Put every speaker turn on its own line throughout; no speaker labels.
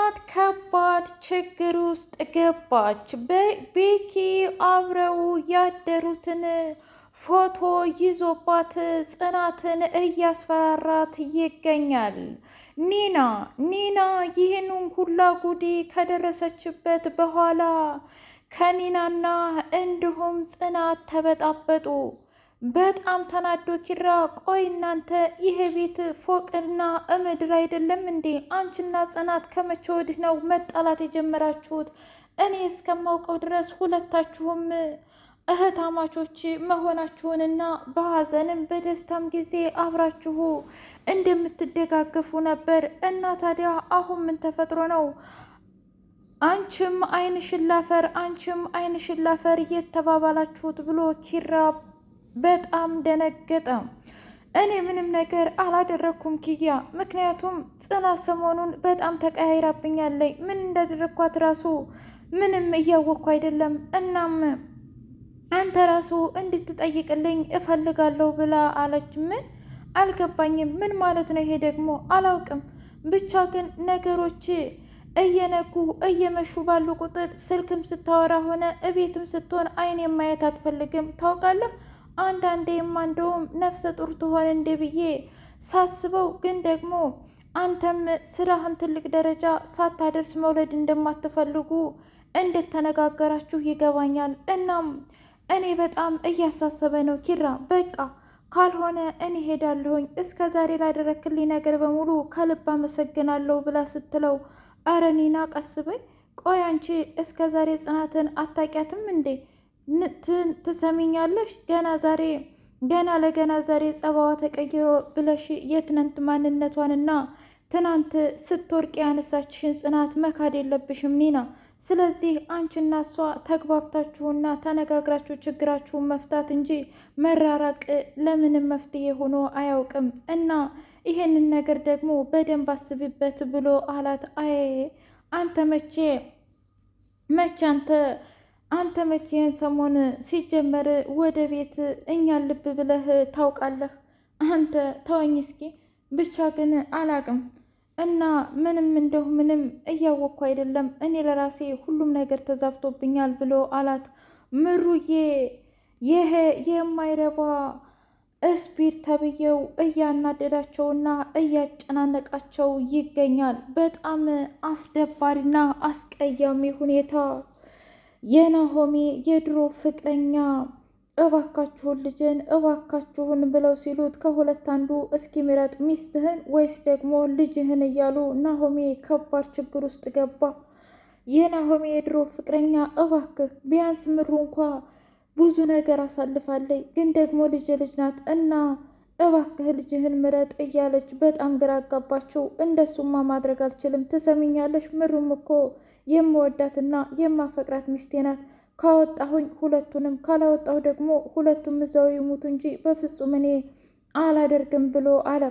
ጽናት ከባድ ችግር ውስጥ ገባች። ቤኪ አብረው ያደሩትን ፎቶ ይዞባት ጽናትን እያስፈራራት ይገኛል። ኒና ይህንን ሁላ ጉዲ ከደረሰችበት በኋላ ከኒናና እንዲሁም ጽናት ተበጣበጡ። በጣም ተናዶ ኪራ ቆይ እናንተ ይሄ ቤት ፎቅና ምድር አይደለም እንዴ? አንቺና ጽናት ከመቼ ወዲህ ነው መጣላት የጀመራችሁት? እኔ እስከማውቀው ድረስ ሁለታችሁም እህታማቾች መሆናችሁንና በሀዘንም በደስታም ጊዜ አብራችሁ እንደምትደጋገፉ ነበር። እና ታዲያ አሁን ምን ተፈጥሮ ነው? አንቺም አይንሽን ላፈር አንቺም አይንሽን ላፈር እየተባባላችሁት ብሎ ኪራ በጣም ደነገጠ። እኔ ምንም ነገር አላደረግኩም ኪያ፣ ምክንያቱም ጽናት ሰሞኑን በጣም ተቀያይራብኛለች። ምን እንዳደረግኳት ራሱ ምንም እያወቅኩ አይደለም። እናም አንተ ራሱ እንድትጠይቅልኝ እፈልጋለሁ ብላ አለች። ምን አልገባኝም። ምን ማለት ነው ይሄ ደግሞ? አላውቅም። ብቻ ግን ነገሮች እየነጉ እየመሹ ባሉ ቁጥር ስልክም ስታወራ ሆነ እቤትም ስትሆን አይኔ ማየት አትፈልግም። ታውቃለህ አንዳንዴማ እንደውም ነፍሰ ጡር ትሆን እንዴ ብዬ ሳስበው፣ ግን ደግሞ አንተም ስራህን ትልቅ ደረጃ ሳታደርስ መውለድ እንደማትፈልጉ እንደተነጋገራችሁ ይገባኛል። እናም እኔ በጣም እያሳሰበ ነው ኪራ። በቃ ካልሆነ እኔ ሄዳለሁኝ። እስከ ዛሬ ላደረክልኝ ነገር በሙሉ ከልብ አመሰግናለሁ ብላ ስትለው፣ አረ ኒና ቀስ በይ። ቆይ አንቺ እስከ ዛሬ ጽናትን አታውቂያትም እንዴ? ትሰሚኛለሽ? ገና ለገና ዛሬ ጸባዋ ተቀይሮ ብለሽ የትናንት ማንነቷንና ትናንት ስትወርቅ ያነሳችሽን ጽናት መካድ የለብሽም ኒና። ስለዚህ አንቺና እሷ ተግባብታችሁና ተነጋግራችሁ ችግራችሁን መፍታት እንጂ መራራቅ ለምንም መፍትሄ ሆኖ አያውቅም። እና ይሄንን ነገር ደግሞ በደንብ አስቢበት ብሎ አላት። አይ አንተ መቼ አንተ መቼን ሰሞን ሲጀመር ወደ ቤት እኛን ልብ ብለህ ታውቃለህ? አንተ ተወኝ እስኪ። ብቻ ግን አላቅም እና ምንም እያወቅኩ አይደለም። እኔ ለራሴ ሁሉም ነገር ተዛብቶብኛል ብሎ አላት። ምሩዬ ይሄ የማይረባ ስፒድ ተብዬው እያናደዳቸውና እያጨናነቃቸው ይገኛል። በጣም አስደባሪና አስቀያሚ ሁኔታ የናሆሜ የድሮ ፍቅረኛ እባካችሁን ልጅን እባካችሁን ብለው ሲሉት ከሁለት አንዱ እስኪ ምረጥ፣ ሚስትህን ወይስ ደግሞ ልጅህን እያሉ ናሆሜ ከባድ ችግር ውስጥ ገባ። የናሆሜ የድሮ ፍቅረኛ እባክህ ቢያንስ ምሩ እንኳ ብዙ ነገር አሳልፋለች፣ ግን ደግሞ ልጅ ናት እና እባክህ ልጅህን ምረጥ እያለች በጣም ግራ አጋባችው። እንደሱማ ማድረግ አልችልም። ትሰሚኛለሽ? ምሩም እኮ የምወዳትና የማፈቅራት ሚስቴ ናት። ካወጣሁኝ ሁለቱንም፣ ካላወጣሁ ደግሞ ሁለቱም እዛው ይሙቱ እንጂ በፍጹም እኔ አላደርግም ብሎ አለ።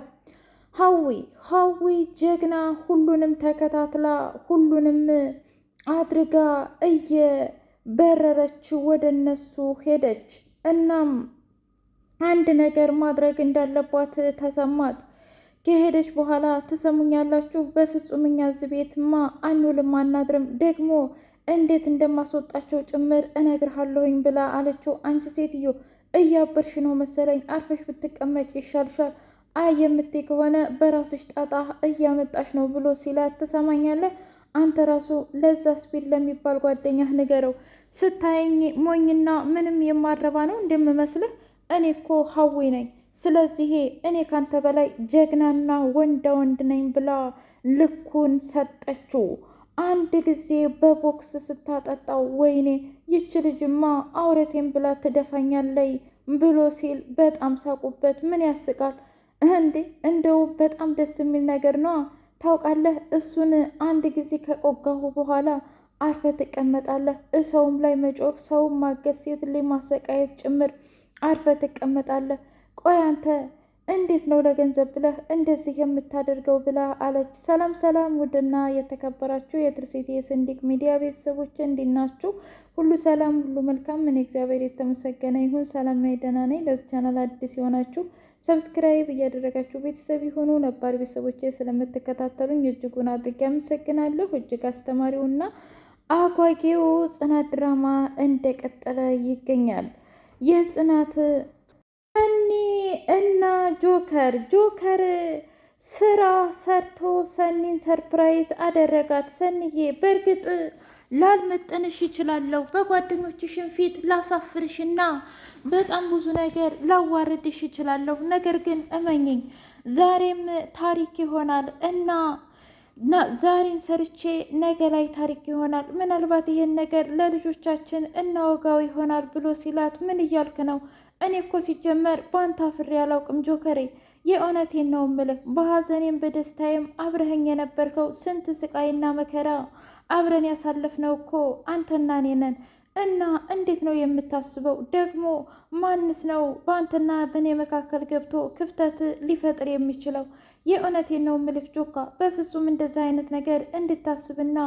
ሀዊ ጀግና ሁሉንም ተከታትላ ሁሉንም አድርጋ እየበረረች ወደ እነሱ ሄደች። እናም አንድ ነገር ማድረግ እንዳለባት ተሰማት። ከሄደች በኋላ ትሰሙኛላችሁ፣ በፍጹም እኛ እዚህ ቤትማ አንውልም አናድርም፣ ደግሞ እንዴት እንደማስወጣቸው ጭምር እነግርሃለሁኝ ብላ አለችው። አንቺ ሴትዮ እያበርሽ ነው መሰለኝ፣ አርፈሽ ብትቀመጭ ይሻልሻል። አይ የምትይ ከሆነ በራስሽ ጣጣ እያመጣሽ ነው ብሎ ሲላት፣ ትሰማኛለህ አንተ ራሱ ለዛ ስፒድ ለሚባል ጓደኛህ ንገረው። ስታየኝ ሞኝና ምንም የማረባ ነው እንደምመስልህ? እኔ እኮ ሀዊ ነኝ። ስለዚህ እኔ ካንተ በላይ ጀግናና ወንድ ነኝ ብላ ልኩን ሰጠችው። አንድ ጊዜ በቦክስ ስታጠጣው ወይኔ ይች ልጅማ አውረቴን ብላ ትደፋኛለይ ብሎ ሲል በጣም ሳቁበት። ምን ያስቃል እንዴ? እንደው በጣም ደስ የሚል ነገር ነው። ታውቃለህ እሱን አንድ ጊዜ ከቆጋሁ በኋላ አርፈ ትቀመጣለህ። ሰውም ላይ መጮህ፣ ሰውም ማገዝ፣ ሴት ላይ ማሰቃየት ጭምር አርፈ ትቀመጣለህ። ቆይ አንተ እንዴት ነው ለገንዘብ ብለህ እንደዚህ የምታደርገው? ብላ አለች። ሰላም ውድና የተከበራችሁ የትርሲት የስንዲቅ ሚዲያ ቤተሰቦች እንዲናችሁ ሁሉ ሰላም ሁሉ መልካም። ምን እግዚአብሔር የተመሰገነ ይሁን። ሰላም ነኝ፣ ደህና ነኝ። ለዚህ ቻናል አዲስ የሆናችሁ ሰብስክራይብ እያደረጋችሁ ቤተሰብ የሆኑ ነባር ቤተሰቦቼ ስለምትከታተሉኝ እጅጉን አድርጌ አመሰግናለሁ። እጅግ አስተማሪውና አጓጊው ጽናት ድራማ እንደቀጠለ ይገኛል። የጽናት ሰኒ እና ጆከር ስራ ሰርቶ ሰኒን ሰርፕራይዝ አደረጋት። ሰኒዬ በእርግጥ ላልመጠንሽ ይችላለሁ፣ በጓደኞችሽን ፊት ላሳፍርሽና በጣም ብዙ ነገር ላዋርድሽ ይችላለሁ። ነገር ግን እመኝኝ ዛሬም ታሪክ ይሆናል እና ዛሬን ሰርቼ ነገ ላይ ታሪክ ይሆናል። ምናልባት ይሄን ነገር ለልጆቻችን እናወጋው ይሆናል ብሎ ሲላት ምን እያልክ ነው? እኔ እኮ ሲጀመር በአንተ አፍሬ አላውቅም ጆከሬ፣ የእውነቴን ነው ምልህ። በሀዘኔም በደስታዬም አብረኸኝ የነበርከው ስንት ስቃይና መከራ አብረን ያሳለፍነው እኮ አንተና እኔ ነን። እና እንዴት ነው የምታስበው? ደግሞ ማንስ ነው በአንተና በእኔ መካከል ገብቶ ክፍተት ሊፈጥር የሚችለው? የእውነቴን ነው ምልክ ጆካ፣ በፍጹም እንደዚህ አይነት ነገር እንድታስብና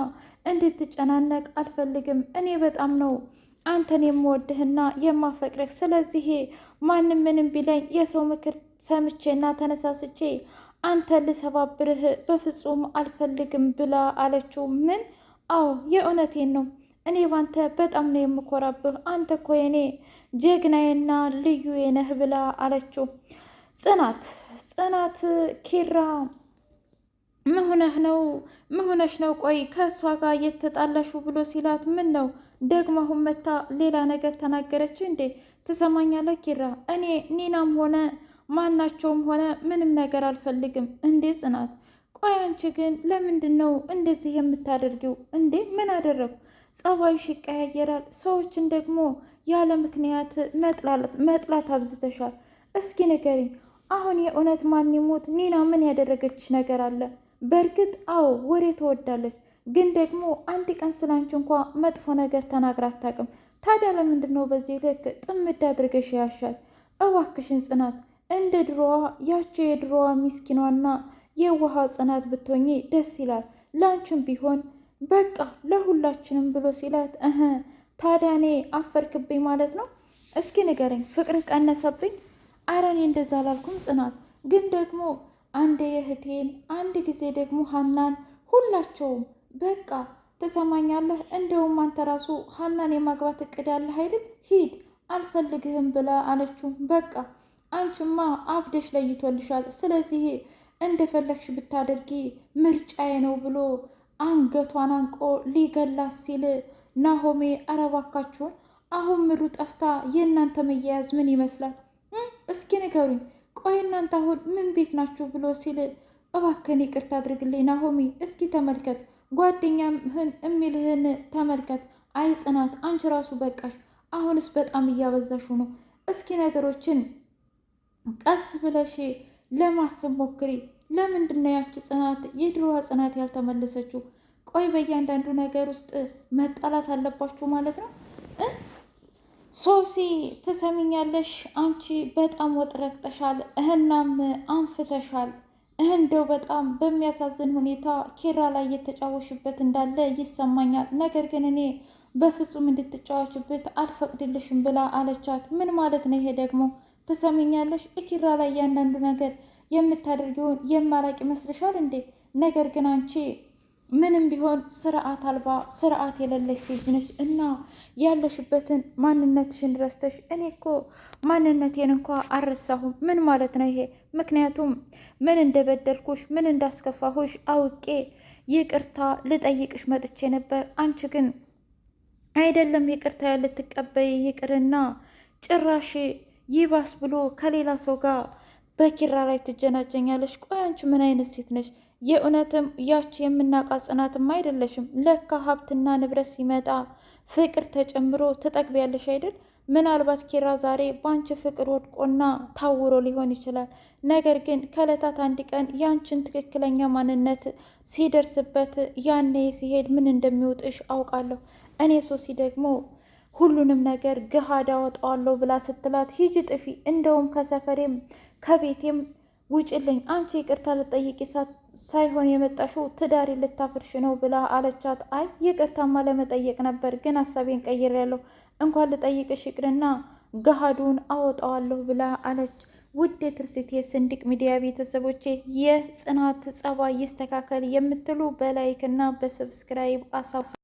እንድትጨናነቅ አልፈልግም። እኔ በጣም ነው አንተን የምወድህና የማፈቅረህ። ስለዚህ ማንም ምንም ቢለኝ የሰው ምክር ሰምቼና ተነሳስቼ አንተን ልሰባብርህ በፍጹም አልፈልግም ብላ አለችው። ምን? አዎ የእውነቴን ነው። እኔ ባንተ በጣም ነው የምኮራብህ። አንተ እኮ የኔ ጀግናዬና ልዩዬ ነህ ብላ አለችው። ጽናት ኪራ ምሁነሽ ነው? ቆይ ከእሷ ጋር እየተጣላሹ ብሎ ሲላት ምን ነው ደግሞ አሁን መታ ሌላ ነገር ተናገረች እንዴ? ትሰማኛለህ ኪራ፣ እኔ ኒናም ሆነ ማናቸውም ሆነ ምንም ነገር አልፈልግም። እንዴ ጽናት፣ ቆይ አንቺ ግን ለምንድን ነው እንደዚህ የምታደርጊው እንዴ? ምን አደረጉ? ጸባይሽ ይቀያየራል። ሰዎችን ደግሞ ያለ ምክንያት መጥላት አብዝተሻል። እስኪ ንገሪኝ አሁን የእውነት ማን ይሞት ኒና ምን ያደረገችሽ ነገር አለ? በእርግጥ አዎ ወሬ ትወዳለች፣ ግን ደግሞ አንድ ቀን ስላንቺ እንኳ መጥፎ ነገር ተናግራ አታውቅም። ታዲያ ለምንድን ነው በዚህ ልክ ጥምድ አድርገሽ ያሻል? እባክሽን ጽናት፣ እንደ ድሮዋ ያቸው የድሮዋ ሚስኪኗና የውሃ ጽናት ብትሆኚ ደስ ይላል። ላንቺም ቢሆን በቃ ለሁላችንም ብሎ ሲላት ታዲያ እኔ አፈርክብኝ ማለት ነው? እስኪ ንገረኝ፣ ፍቅር ቀነሰብኝ? አረ እኔ እንደዛ አላልኩም ጽናት፣ ግን ደግሞ አንድ የእህቴን አንድ ጊዜ ደግሞ ሀናን ሁላቸውም በቃ ትሰማኛለህ። እንደውም አንተ ራሱ ሀናን የማግባት እቅድ ያለህ አይደል? ሂድ አልፈልግህም ብላ አለችው። በቃ አንቺማ አብደሽ ለይቶልሻል። ስለዚህ እንደፈለግሽ ብታደርጊ ምርጫዬ ነው ብሎ አንገቷን አንቆ ሊገላት ሲል ናሆሜ አረባካችሁን አሁን ምሩ ጠፍታ የእናንተ መያያዝ ምን ይመስላል? እስኪ ንገሩኝ፣ ቆይ እናንተ አሁን ምን ቤት ናችሁ ብሎ ሲል እባክህን ይቅርታ አድርግልኝ ናሆሜ፣ እስኪ ተመልከት ጓደኛህን የሚልህን ተመልከት። አይ ጽናት፣ አንቺ ራሱ በቃሽ። አሁንስ በጣም እያበዛሹ ነው። እስኪ ነገሮችን ቀስ ብለሽ ለማሰብ ሞክሪ። ለምንድን ነው ያቺ ጽናት የድሮዋ ጽናት ያልተመለሰችው? ቆይ በእያንዳንዱ ነገር ውስጥ መጣላት አለባችሁ ማለት ነው? ሶሲ ትሰሚኛለሽ? አንቺ በጣም ወጥ ረግጠሻል፣ እህናም አንፍተሻል። እንደው በጣም በሚያሳዝን ሁኔታ ኪራ ላይ እየተጫወሽበት እንዳለ ይሰማኛል። ነገር ግን እኔ በፍጹም እንድትጫወችበት አልፈቅድልሽም ብላ አለቻት። ምን ማለት ነው ይሄ ደግሞ? ትሰሚኛለሽ? ኪራ ላይ እያንዳንዱ ነገር የምታደርጊውን የማላቅ ይመስልሻል እንዴ? ነገር ግን አንቺ ምንም ቢሆን ስርዓት አልባ ስርዓት የሌለሽ ሴት ነሽ እና ያለሽበትን ማንነትሽን ረስተሽ። እኔ እኮ ማንነቴን እንኳ አልረሳሁም። ምን ማለት ነው ይሄ? ምክንያቱም ምን እንደበደልኩሽ ምን እንዳስከፋሁሽ አውቄ ይቅርታ ልጠይቅሽ መጥቼ ነበር። አንቺ ግን አይደለም ይቅርታ ልትቀበይ ይቅርና ጭራሽ ይባስ ብሎ ከሌላ ሰው ጋር በኪራ ላይ ትጀናጀኛለሽ። ቆይ አንቺ ምን አይነት ሴት ነሽ? የእውነትም ያቺ የምናውቃት ጽናትም አይደለሽም። ለካ ሀብትና ንብረት ሲመጣ ፍቅር ተጨምሮ ትጠግቢያለሽ አይደል? ምናልባት ኪራ ዛሬ በአንቺ ፍቅር ወድቆና ታውሮ ሊሆን ይችላል። ነገር ግን ከዕለታት አንድ ቀን ያንቺን ትክክለኛ ማንነት ሲደርስበት ያኔ ሲሄድ ምን እንደሚውጥሽ አውቃለሁ። እኔ ሶሲ ደግሞ ሁሉንም ነገር ገሃድ አወጣዋለሁ ብላ ስትላት ሂጂ ጥፊ፣ እንደውም ከሰፈሬም ከቤቴም ውጭልኝ፣ አንቺ ይቅርታ ልጠይቂ ሳይሆን የመጣሽው ትዳሪ ልታፍርሽ ነው ብላ አለቻት። አይ ይቅርታማ ለመጠየቅ ነበር፣ ግን ሀሳቤን ቀይሬያለሁ። እንኳን ልጠይቅሽ ይቅርና ገሃዱን አወጣዋለሁ ብላ አለች። ውድ የትርሲት የስንድቅ ሚዲያ ቤተሰቦቼ የጽናት ጸባይ ይስተካከል የምትሉ በላይክ እና በሰብስክራይብ